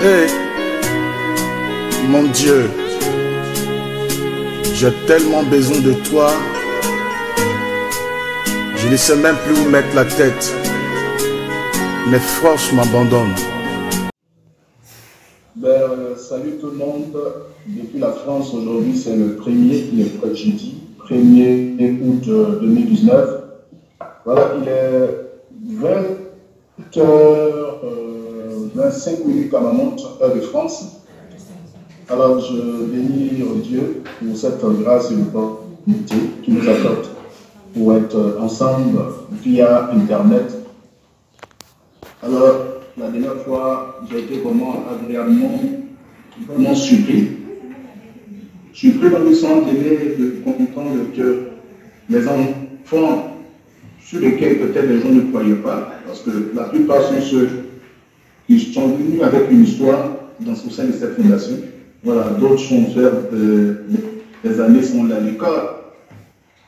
Hey, mon Dieu, j'ai tellement besoin de toi, je ne sais même plus où mettre la tête. Mes forces m'abandonnent. Salut tout le monde. Depuis la France, aujourd'hui c'est le jeudi 1er août 2019. Voilà, il est 20h25 à ma montre, heure de France. Alors je bénis Dieu pour cette grâce et l'opportunité qu'il nous accorde pour être ensemble via Internet. Alors, la dernière fois, j'ai été vraiment agréablement surpris. Surpris dans le sens de comprendre que les enfants sur lesquels peut-être les gens ne croyaient pas, parce que la plupart sont ceux qui sont venus avec une histoire au sein de cette fondation. Voilà, d'autres sont faire des années sont là à l'école.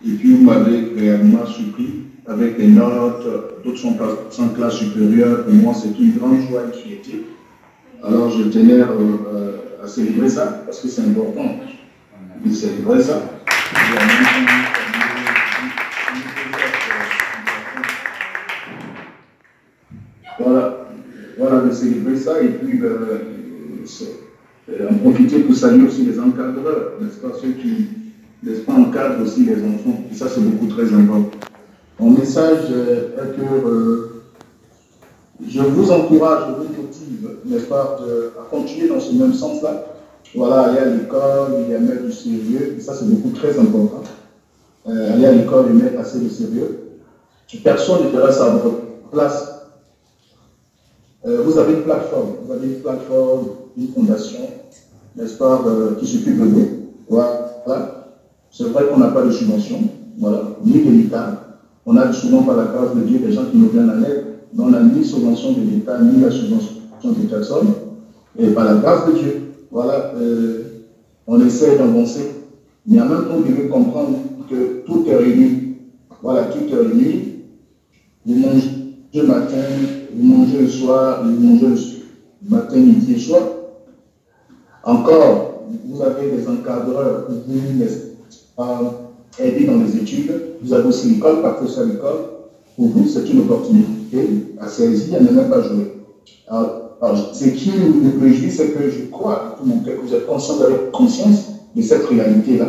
Et puis vous m'avez réellement surpris avec des notes, d'autres sont en classe supérieure. Pour moi, c'est une grande joie et fierté. Alors je tenais à célébrer ça, parce que c'est important de célébrer ça. Voilà, de célébrer ça, et puis en profiter pour saluer aussi les encadreurs, n'est-ce pas, ceux qui, n'est-ce pas, encadrent aussi les enfants, et ça c'est beaucoup très important. Mon message est que je vous encourage, je vous motive, n'est-ce pas, à continuer dans ce même sens-là. Voilà, aller à l'école, il y a mettre du sérieux, et ça c'est beaucoup très important. Aller à l'école et mettre assez de sérieux. Personne ne fera ça à votre place. Vous avez une plateforme, une fondation, n'est-ce pas, qui s'occupe de vous. Voilà. C'est vrai qu'on n'a pas de subvention, voilà, ni de l'État. On a souvent par la grâce de Dieu des gens qui nous viennent à l'aide. Mais on n'a ni subvention de l'État, ni la subvention des personnes. Et par la grâce de Dieu, voilà, on essaie d'avancer. Mais en même temps, vous devez comprendre que tout est réuni. Voilà, tout est réuni. Vous mangez le matin, vous mangez le soir, vous mangez le matin, midi et soir. Encore, vous avez des encadreurs pour vous aider dans les études. Vous avez aussi l'école, partir à l'école. Pour vous, c'est une opportunité à saisir, à ne même pas jouer. Alors, ce qui me réjouit, c'est que je crois, tout mon cœur, que vous êtes conscient, vous avez conscience de cette réalité-là.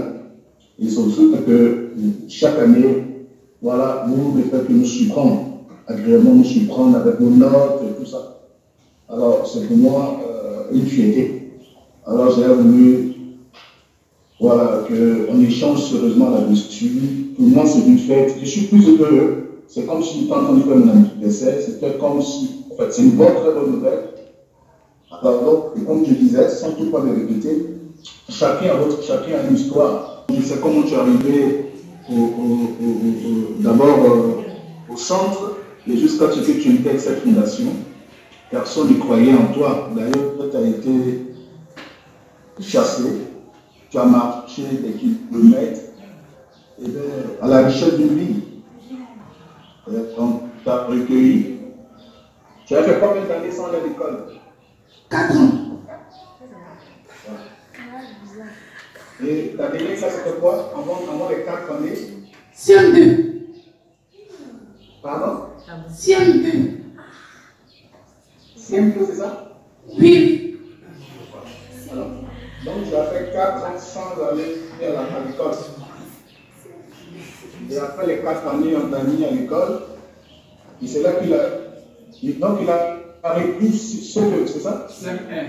Et surtout que chaque année, voilà, nous, le fait que nous surprendre, agréablement nous surprendre avec nos notes et tout ça. Alors, c'est pour moi une fierté. Alors, j'ai voulu, voilà, qu'on échange sérieusement là-dessus. Pour moi, c'est une fête. Je suis plus heureux. C'est comme si, quand on fait mon anniversaire, c'était comme si, en fait, c'est une bonne, très bonne nouvelle. Alors, donc, comme je disais, sans tout pas le répéter, chacun a une histoire. Je sais comment tu es arrivé d'abord au centre, et jusqu'à ce que tu intègres cette fondation. Personne ne croyait en toi. D'ailleurs, tu as été chassé, tu as marché des kilomètres, et bien, à la richesse d'une vie. On t'a recueilli. Tu as fait combien d'années sans aller à l'école? 4 ans. Et ta dernière classe, c'était quoi avant les 4 années? CM2. Pardon? CM2. CM2, c'est ça? Oui. Alors, donc tu as fait 4 ans sans aller à l'école. Et après les 4 années, on t'a mis à l'école. Et c'est là qu'il a. Donc il a repris CE2, c'est ça? CM1.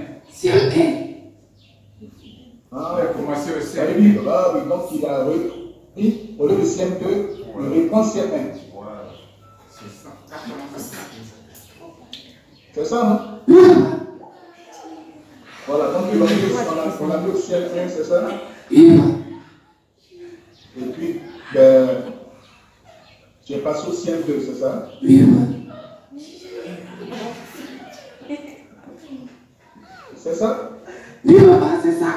Ah, il a commencé au CM2. Ah, oui, donc il a repris, au lieu de CM2, il reprend CM1. C'est ça, non? Voilà, donc on a mis au CM1, c'est ça? Et puis, tu es passé au CM2, c'est ça? Oui. C'est ça? Oui, papa, c'est ça.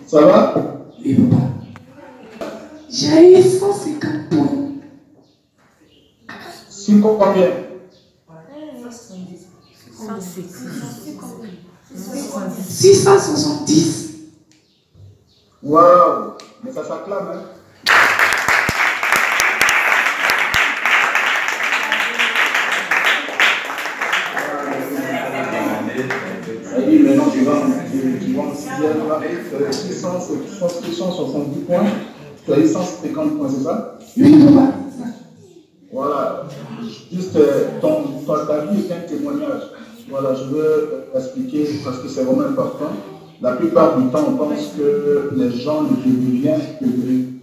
Ça va? Oui, papa. J'ai eu 150 points. 5 combien? 170. 670. Waouh! Mais ça s'acclame, hein? Et maintenant, tu vas en sixième, 670 points. Tu as eu 150 points, c'est ça? Oui, papa. Voilà. Juste, ta vie est un témoignage. Voilà, je veux expliquer parce que c'est vraiment important. La plupart du temps, on pense que les gens ne deviennent que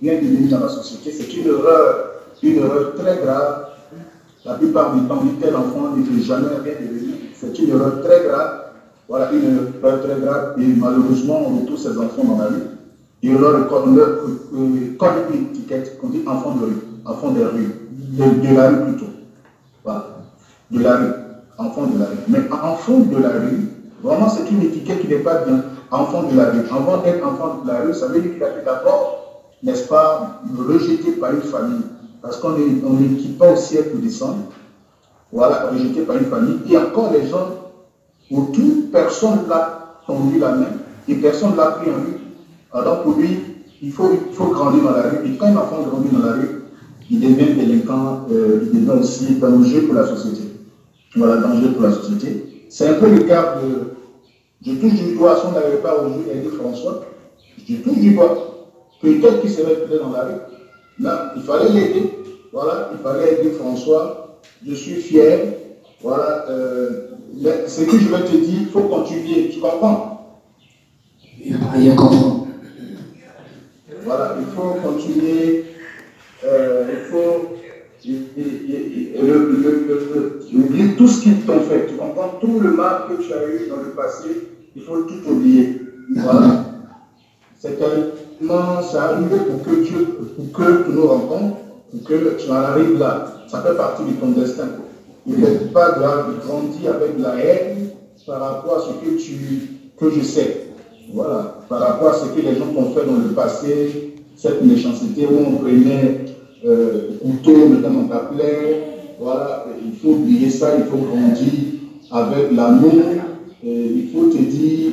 rien devenir dans la société. C'est une erreur très grave. La plupart du temps, tel enfant ne peut jamais rien devenir. C'est une erreur très grave. Voilà, une erreur très grave. Et malheureusement, on retrouve ces enfants dans la rue. Et on leur colle une étiquette qu'on dit enfant de rue, enfant des rues, de la rue plutôt. Voilà, de la rue, enfant de la rue. Mais enfant de la rue, vraiment, c'est une étiquette qui n'est pas bien. Enfant de la rue. Avant d'être enfant de la rue, ça veut dire qu'il a été d'abord, n'est-ce pas, rejeté par une famille. Parce qu'on n'est pas au siècle de descendre. Voilà, rejeté par une famille. Et encore les gens autour, personne l'a tendu la main et personne ne l'a pris en lui. Alors pour lui, il faut grandir dans la rue. Et quand un enfant grandit dans la rue, il devient délinquant, il devient aussi danger pour la société. Voilà, danger pour la société. C'est un peu le cas de... Je touche du doigt, si on n'avait pas aujourd'hui aidé François, je touche du doigt. Peut-être qu'il serait peut-être dans la rue. Là, il fallait l'aider. Voilà, il fallait aider François. Je suis fier. Voilà, ce que je vais te dire, il faut continuer. Tu comprends? Il comprend. Voilà, il faut continuer. Il faut oublier tout ce qu'ils t'ont fait. Tu comprends? Tout le mal que tu as eu dans le passé, il faut tout oublier. Voilà. C'est tellement, ça arrive pour que tu nous rencontres, pour que tu en arrives là. Ça fait partie de ton destin. Il n'est pas grave de grandir avec la haine par rapport à ce que je sais. Voilà. Par rapport à ce que les gens t'ont fait dans le passé, cette méchanceté où on prenait couteau, maintenant on t'appelait. Voilà. Il faut oublier ça, il faut grandir avec l'amour. Il faut te dire,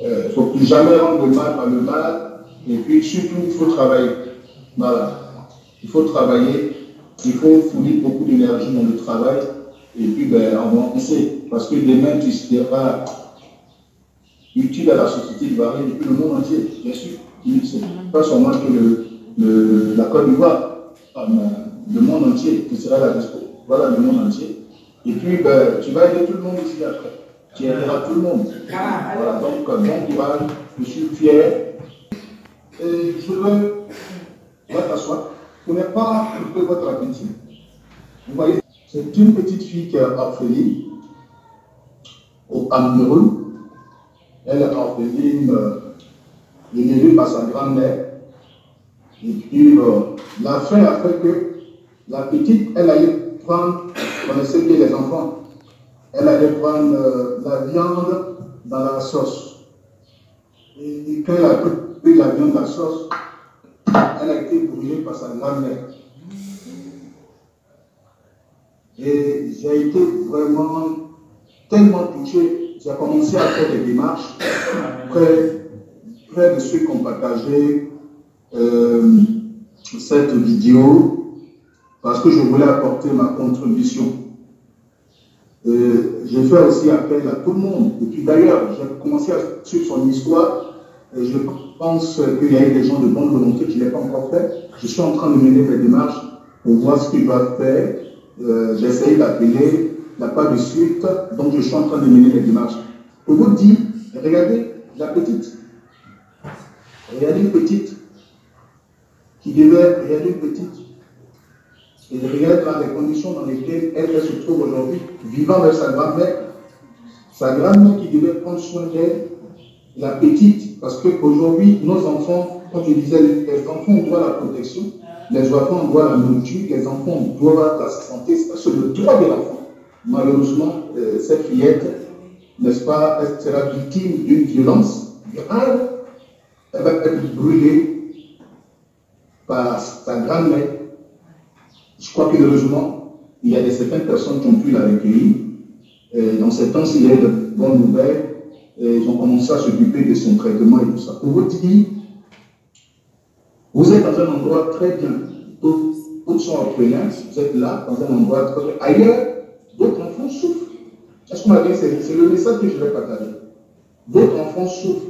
il ne faut plus jamais rendre le mal par le mal. Et puis surtout, il faut travailler. Voilà. Il faut travailler. Il faut fournir beaucoup d'énergie dans le travail et puis avancer. Parce que demain, tu seras utile à la société ivoirienne et puis le monde entier, bien sûr. Pas seulement que la Côte d'Ivoire, le monde entier, qui sera la dispo. Voilà, le monde entier. Et puis, tu vas aider tout le monde ici après. Tu aideras tout le monde. Voilà, donc, bon courage, je suis fier. Et je veux t'asseoir. Je ne connais pas un peu votre appétit. Vous voyez, c'est une petite fille qui est orpheline au Cameroun. Elle est orpheline, élevée par sa grand-mère. Et puis, la fin a fait que la petite, elle allait prendre, vous connaissez bien les enfants, elle allait prendre la viande dans la sauce. Et quand elle a pris la viande dans la sauce, elle a été brûlée par sa grand-mère. Et j'ai été vraiment tellement touché. J'ai commencé à faire des démarches près de ceux qui ont partagé cette vidéo parce que je voulais apporter ma contribution. J'ai fait aussi appel à tout le monde. Et puis d'ailleurs, j'ai commencé à suivre son histoire. Et je pense qu'il y a eu des gens de bonne volonté qui ne l'ont pas encore fait. Je suis en train de mener mes démarches pour voir ce qu'ils doivent faire. J'ai essayé d'appeler, il n'y a pas de suite, donc je suis en train de mener mes démarches. Pour vous dire, regardez la petite. Regardez une petite qui devait, regardez une petite. Et regardez dans les conditions dans lesquelles elle se trouve aujourd'hui, vivant avec sa grand-mère. Sa grand-mère qui devait prendre soin d'elle. La petite, parce qu'aujourd'hui, nos enfants, comme je disais, les enfants ont droit à la protection, les enfants ont droit à la nourriture, les enfants ont droit à la santé, c'est le droit de l'enfant. Malheureusement, cette fillette, n'est-ce pas, elle sera victime d'une violence grave, elle va être brûlée par sa grand-mère. Je crois que heureusement, il y a certaines personnes qui ont pu la recueillir dans ces temps-ci, il y a eu de bonnes nouvelles. Et ils ont commencé à s'occuper de son traitement et tout ça. Pour vous dire, vous êtes dans un endroit très bien. Tous sont orphelins, vous êtes là, dans un endroit très bien. Ailleurs, d'autres enfants souffrent. Est-ce qu'on m'a dit, c'est le message que je vais partager. D'autres enfants souffrent.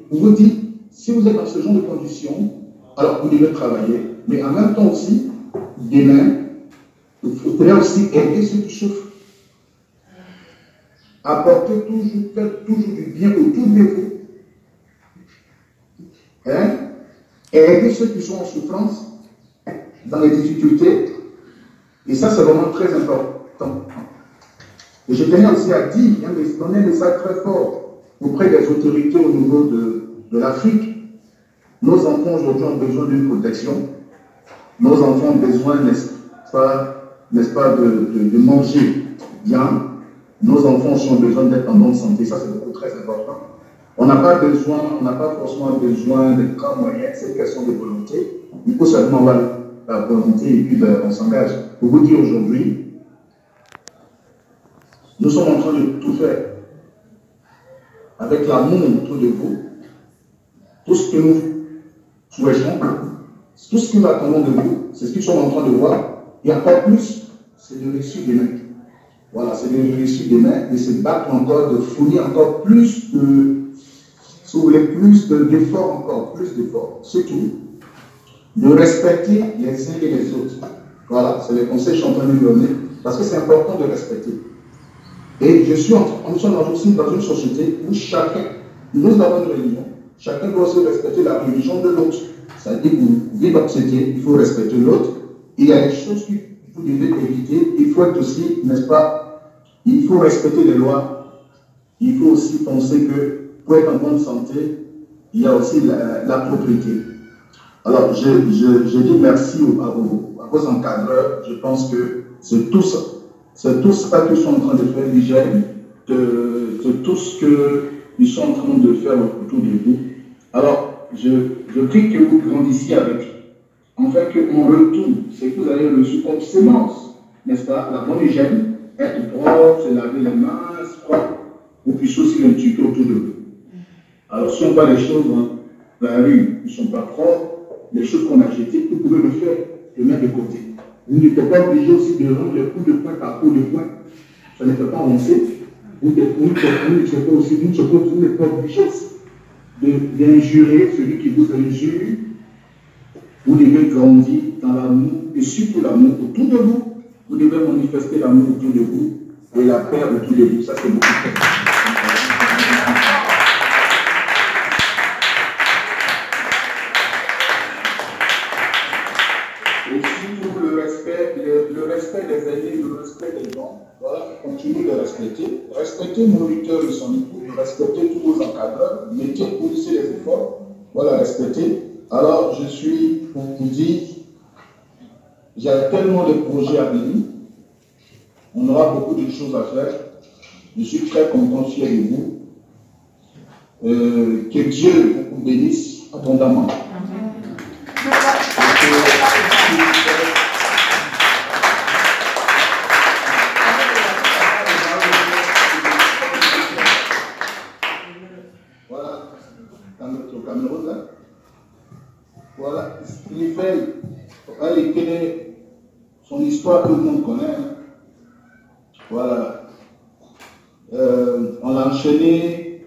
Pour vous dire, si vous êtes dans ce genre de conditions, alors vous devez travailler. Mais en même temps aussi, demain, il faudrait aussi aider ceux qui souffrent. Apportez toujours, faites toujours du bien autour de vous. Hein? Aider ceux qui sont en souffrance, dans les difficultés. Et ça, c'est vraiment très important. Et je tenais aussi à dire, donner un message très fort auprès des autorités au niveau de l'Afrique. Nos enfants aujourd'hui ont besoin d'une protection. Nos enfants ont besoin, n'est-ce pas, de manger bien. Nos enfants ont besoin d'être en bonne santé. Ça, c'est beaucoup très important. On n'a pas forcément besoin de grands moyens. C'est une question de volonté. Il faut seulement avoir la volonté et puis on s'engage. Pour vous dire aujourd'hui, nous sommes en train de tout faire avec l'amour autour de vous. Tout ce que nous souhaitons, tout ce que nous attendons de vous, c'est ce que nous sommes en train de voir. Et encore plus, c'est de réussir demain. Voilà, c'est de réussir demain, de se battre encore, de fournir encore plus si vous voulez, plus d'efforts encore, plus d'efforts. Surtout, de respecter les uns et les autres. Voilà, c'est le conseil que je suis en train de vous donner, parce que c'est important de respecter. Et nous sommes aussi dans une société où nous avons une religion, chacun doit aussi respecter la religion de l'autre. C'est-à-dire que vous vivez dans cette société, il faut respecter l'autre. Il y a des choses que vous devez éviter. Il faut être aussi, n'est-ce pas, il faut respecter les lois. Il faut aussi penser que pour être en bonne santé, il y a aussi la propriété. Alors, je dis merci à vos encadreurs. Je pense que c'est tout ça qu'ils sont en train de faire, l'hygiène, de tout ce qu'ils sont en train de faire autour de vous. Alors, je prie que vous grandissiez avec. Enfin, qu'on retourne ce que vous avez reçu comme sémence, n'est-ce pas? La bonne hygiène, être propre, se laver les mains, propre. Vous puissiez aussi l'inculquer autour de vous. Alors, si on voit les choses dans la rue qui ne sont pas propres, les choses qu'on a jetées, vous pouvez le faire, le mettre de côté. Vous n'êtes pas obligé aussi de rendre le coup de poing par coup de poing. Ça ne peut pas avancer. Vous n'êtes pas obligé d'injurer celui qui vous injure. Vous devez grandir dans l'amour et surtout l'amour autour de vous. Vous devez manifester l'amour autour de vous et la paix autour de vous. Ça, c'est beaucoup plus important. Le respect des aînés, le respect des gens, voilà, continuez de respecter. Respectez nos lutteurs et son époux, respectez tous vos encadreurs, mettez pour aussi les efforts, voilà, respectez. Alors, je suis, pour vous dire, j'ai tellement de projets à venir, on aura beaucoup de choses à faire. Je suis très content, fier de vous. Que Dieu vous bénisse abondamment. Voilà, il fait son histoire que tout le monde connaît. Voilà. On l'a enchaîné.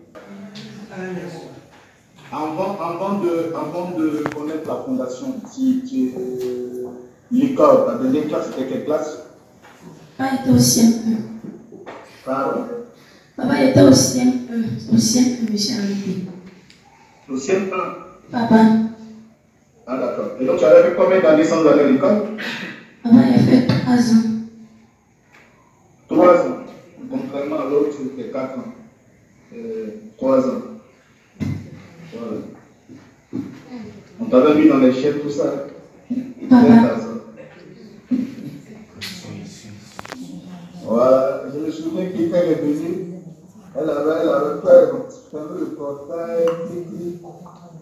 Avant de connaître la fondation, l'école, la dernière classe, c'était quelle classe? Papa était au CM1. Pardon? Papa était au CM1. Au CM1, monsieur Henri. Au CM1? Papa. Ah, d'accord. Et donc, tu avais fait combien d'années sans aller à l'école? Papa, il a fait 3 ans. 3 ans. Contrairement à l'autre, c'était 4 ans. 3 ans. Voilà. On t'avait mis dans les chaînes, tout ça. Papa. Voilà. Je me souviens que quand elle est venue, elle avait peur. Elle avait le portail,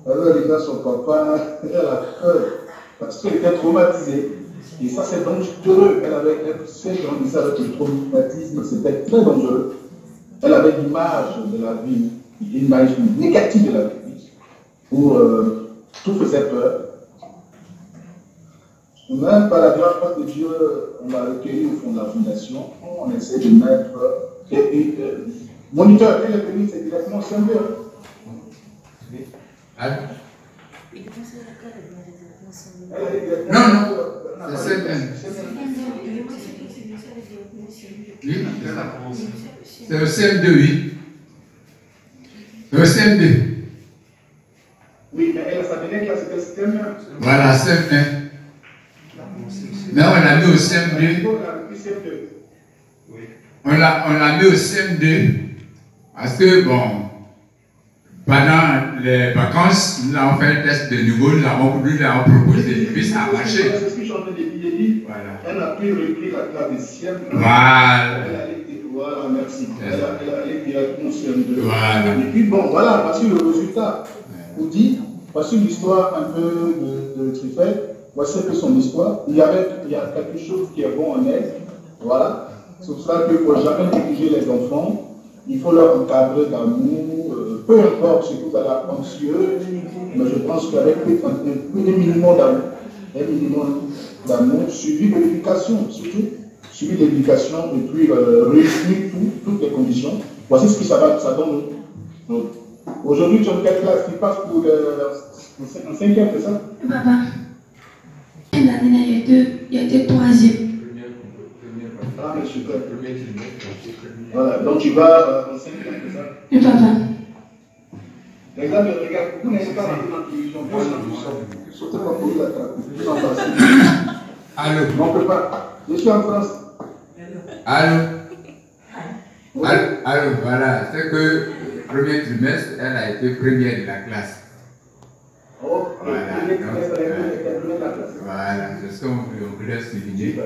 elle avait déjà son papa, elle a peur. Parce qu'elle était traumatisée. Et ça, c'est dangereux. Elle grandissait avec le traumatisme, c'était très dangereux. Elle avait l'image de la vie, une image négative de la vie, où tout faisait peur. Même par la grâce de Dieu, on l'a recueilli au fond de la fondation, on essaie de mettre. Moniteur, elle est venue, c'est directement CM2. Non, c'est CM1. C'est le CM2, oui. Le CM2. Oui, mais elle, sa dernière classe, c'était le CM1. Voilà, CM1. Mais on l'a mis au CM2. On l'a mis au CM2 parce que, bon, pendant les vacances, nous avons fait un test de niveau, nous l'avons proposé, puis ça a marché. C'est ce que je suis en train de dire. Voilà. Elle a pu repris la classe de CM1. Voilà. Voilà, merci. Elle allait directement sur CM2. Voilà. Et puis, bon, voilà, voici le résultat. Vous dites, voici l'histoire un peu de Trifet. Voici un peu son histoire. Il y a quelque chose qui est bon en elle. Voilà. C'est pour ça qu'il ne faut jamais négliger les enfants. Il faut leur encadrer d'amour. Peu importe si vous allez anxieux, mais je pense qu'avec un minimum d'amour, suivi de l'éducation, surtout. Suivi de l'éducation et puis réunir toutes les conditions. Voici ce que ça donne. Donc, aujourd'hui, tu as une classe qui passe pour en 5e, c'est ça? Papa, l'année, il y a été 3e. Ah, mais super. Voilà, donc tu vas en 5e, c'est ça? Oui, papa. Regarde, vous n'êtes pas rentré dans l'illusion. Sautez pas pour la trappe. Allô? On ne peut pas. Je suis en France. Allô? Allô, voilà. C'est que le premier trimestre, elle a été première de la classe. Oh, Voilà, voilà. c'est ce qu'on voulait souligner.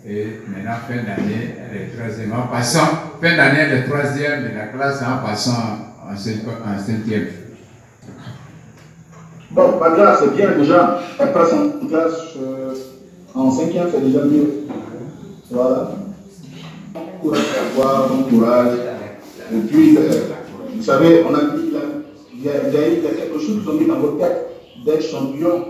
Et maintenant, fin d'année, elle est troisième. En passant, fin d'année, elle est troisième de la classe en passant en 5e. Bon, pas grave, c'est bien déjà. Elle passe en classe en 5e, c'est déjà mieux. Voilà. Courage à voir, bon courage. Et puis, vous savez, on a dit, il y a quelque chose qu'ils ont mis dans votre tête, d'être champion.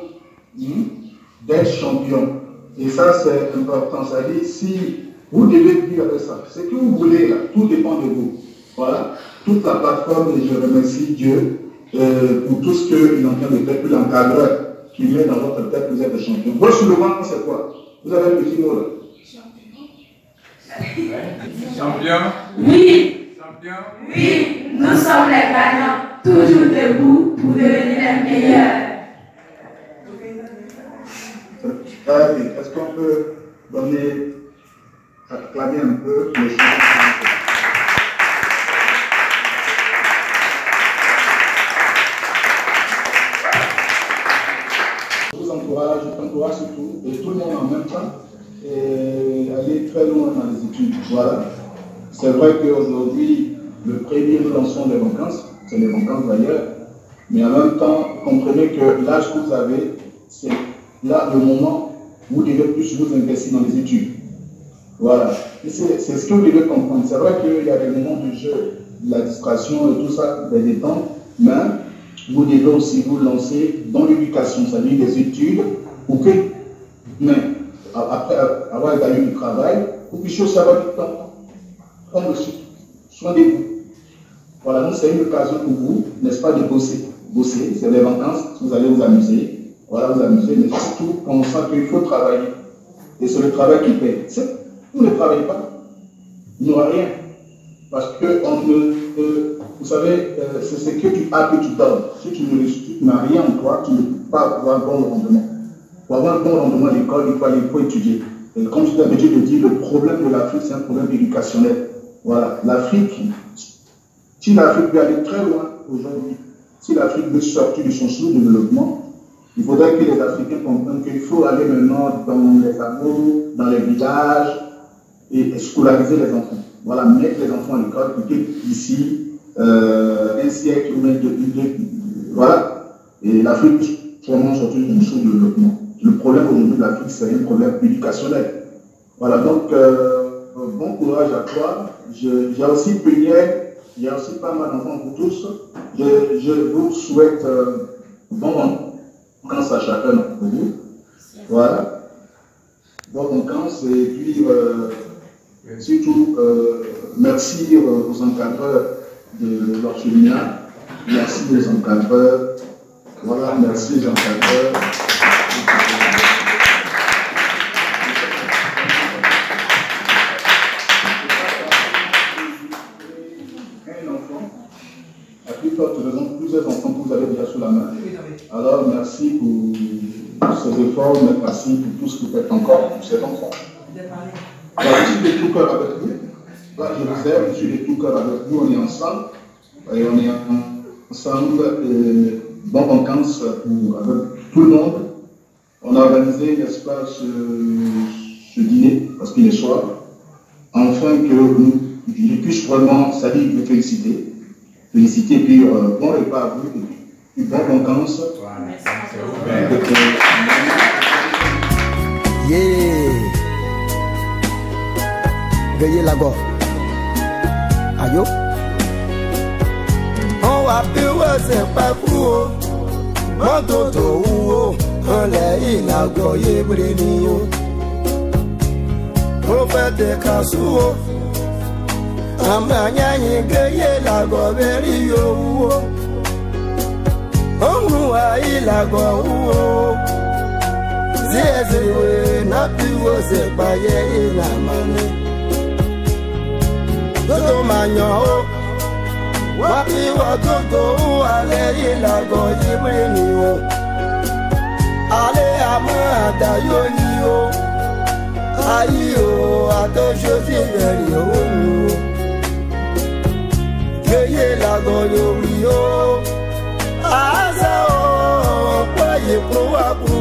D'être champion. Et ça, c'est important. Ça dit, si vous devez vivre avec ça, ce que vous voulez, là, tout dépend de vous. Voilà. Toute la plateforme, et je remercie Dieu pour tout ce qu'il est en train de faire, pour l'encadreur qui met dans votre tête, vous êtes des champions. Votre slogan, c'est quoi? Vous avez un petit mot là. Champion? Oui. Champion? Oui, nous sommes les gagnants, toujours debout pour devenir les meilleurs. Est-ce qu'on peut donner, acclamer un peu les choses? Je vous encourage surtout, et tout le monde en même temps, et aller très loin dans les études. Voilà. C'est vrai qu'aujourd'hui, le premier, nous lançons les vacances, c'est les vacances d'ailleurs, mais en même temps, comprenez que l'âge que vous avez, c'est là le moment où vous devez plus vous investir dans les études. Voilà. C'est ce que vous devez comprendre. C'est vrai qu'il y a des moments de jeu, de la distraction et tout ça, des détentes, mais vous devez aussi vous lancer dans l'éducation, c'est-à-dire des études, pour que, mais après avoir gagné du travail, vous puissiez aussi avoir du temps. Prendre soin de vous. Voilà, donc c'est une occasion pour vous, n'est-ce pas, de bosser. Bosser, c'est les vacances, vous allez vous amuser. Voilà, vous amuser, mais surtout, on sent qu'il faut travailler. Et c'est le travail qui paye. Vous ne travaillez pas, il n'y aura rien. Parce que, vous savez, c'est ce que tu as que tu donnes. Si tu n'as rien en toi, tu ne peux pas avoir un bon rendement. Pour avoir un bon rendement à l'école, il faut étudier. Et comme je l'avais dit, le problème de l'Afrique, c'est un problème éducationnel. Voilà, l'Afrique, si l'Afrique veut aller très loin aujourd'hui, si l'Afrique veut sortir de son sous-développement, il faudrait que les Africains comprennent qu'il faut aller maintenant dans les hameaux, dans les villages et scolariser les enfants. Voilà, mettre les enfants à l'école pour que d'ici un siècle ou deux, voilà, et l'Afrique vraiment sortir de son sous-développement. le problème au niveau de l'Afrique, c'est un problème éducationnel. Voilà, donc bon courage à toi. J'ai aussi prié, il y a aussi pas mal d'enfants pour tous. Je vous souhaite bon vacances à chacun d'entre vous. Voilà. Bonnes vacances et puis surtout merci aux encadreurs de l'orphelinat. Merci aux encadreurs. Voilà, merci aux encadreurs. Un enfant, à plus forte raison, plusieurs enfants que vous avez déjà sous la main. Alors, merci pour ces efforts, mais merci pour tout ce que vous faites encore pour cet enfant. Alors, je suis de tout cœur avec vous. Là, je vous aime, je suis de tout cœur avec vous. On est ensemble. Et on est ensemble. Bonnes vacances avec tout le monde. On a organisé, n'est-ce pas, ce dîner, parce qu'il est soir, afin que je puisse vraiment saluer et vous féliciter. Féliciter, puis bon repas à vous, et puis bonnes vacances. Yeah. Veuillez là-bas. Aïe. On va plus c'est pas pour mon toto ou on l'a inauguré brinio. On fait des cassous. Amanya yeye la goberio. On va la go. Zezwe na piwo se baye la mane. Dodo manyo. Wapi watoto ale la go yibrenio. Ale amada yonio. Ayo ato jodi verio. Yeye la go yorio. Asa o paye pro apu.